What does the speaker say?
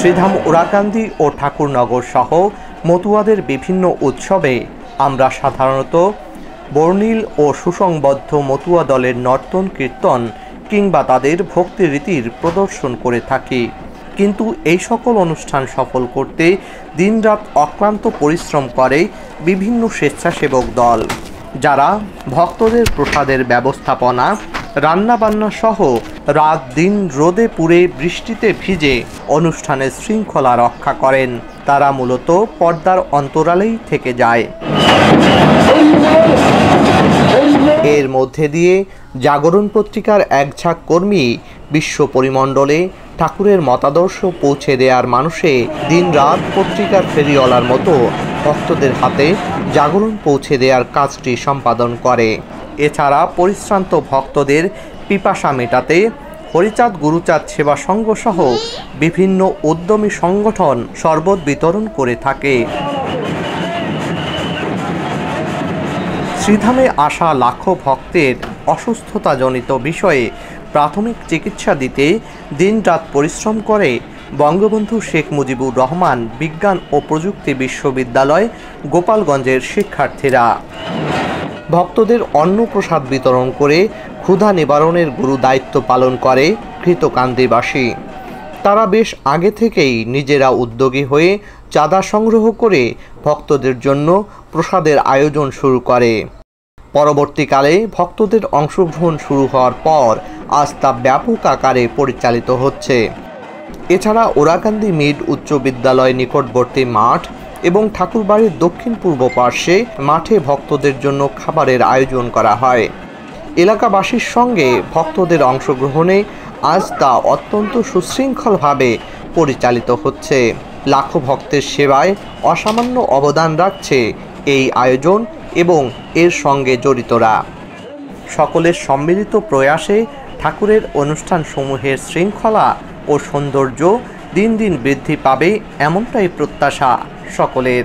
শ্রীধাম ওরাকান্দি ও ঠাকুরনগর সহ মতুয়াদের বিভিন্ন উৎসবে আমরা সাধারণত বর্ণিল ও সুসংবদ্ধ মতুয়া দলের নর্তন কীর্তন কিংবা তাদের ভক্তিরীতির প্রদর্শন করে থাকি। কিন্তু এই সকল অনুষ্ঠান সফল করতে দিনরাত অক্লান্ত পরিশ্রম করে বিভিন্ন স্বেচ্ছাসেবক দল, যারা ভক্তদের প্রসাদের ব্যবস্থাপনা, রান্নাবান্না সহ রাত দিন রোদে পুড়ে বৃষ্টিতে ভিজে অনুষ্ঠানের শৃঙ্খলা রক্ষা করেন। তারা মূলত পর্দার অন্তরালেই থেকে যায়। এর মধ্যে দিয়ে জাগরণ পত্রিকার এক ঝাঁক কর্মী বিশ্ব পরিমণ্ডলে ঠাকুরের মতাদর্শ পৌঁছে দেওয়ার মানুষে দিনরাত পত্রিকার ফেরিওয়ালার মতো ভক্তদের হাতে জাগরণ পৌঁছে দেওয়ার কাজটি সম্পাদন করে। এছাড়া পরিশ্রান্ত ভক্তদের পিপাসা মেটাতে হরিচাঁদ গুরুচাঁদ সেবা সংঘ সহ বিভিন্ন উদ্যমী সংগঠন শরবত বিতরণ করে থাকে। শ্রীধামে আসা লাখো ভক্তের অসুস্থতাজনিত বিষয়ে প্রাথমিক চিকিৎসা দিতে দিনরাত পরিশ্রম করে বঙ্গবন্ধু শেখ মুজিবুর রহমান বিজ্ঞান ও প্রযুক্তি বিশ্ববিদ্যালয় গোপালগঞ্জের শিক্ষার্থীরা। ভক্তদের অন্নপ্রসাদ বিতরণ করে ক্ষুধা নিবারণের গুরু দায়িত্ব পালন করে কৃতকান্দিবাসী। তারা বেশ আগে থেকেই নিজেরা উদ্যোগী হয়ে চাঁদা সংগ্রহ করে ভক্তদের জন্য প্রসাদের আয়োজন শুরু করে। পরবর্তীকালে ভক্তদের অংশগ্রহণ শুরু হওয়ার পর আজ তা ব্যাপক আকারে পরিচালিত হচ্ছে। এছাড়া ওরাকান্দি মিড উচ্চ বিদ্যালয় নিকটবর্তী মাঠ এবং ঠাকুরবাড়ির দক্ষিণ পূর্ব পার্শ্বে মাঠে ভক্তদের জন্য খাবারের আয়োজন করা হয়। এলাকাবাসীর সঙ্গে ভক্তদের অংশগ্রহণে আজ তা অত্যন্ত সুশৃঙ্খলভাবে পরিচালিত হচ্ছে। লাখো ভক্তের সেবায় অসামান্য অবদান রাখছে এই আয়োজন এবং এর সঙ্গে জড়িতরা। সকলের সম্মিলিত প্রয়াসে ঠাকুরের অনুষ্ঠানসমূহের শৃঙ্খলা ও সৌন্দর্য দিন দিন বৃদ্ধি পাবে, এমনটাই প্রত্যাশা সকলের।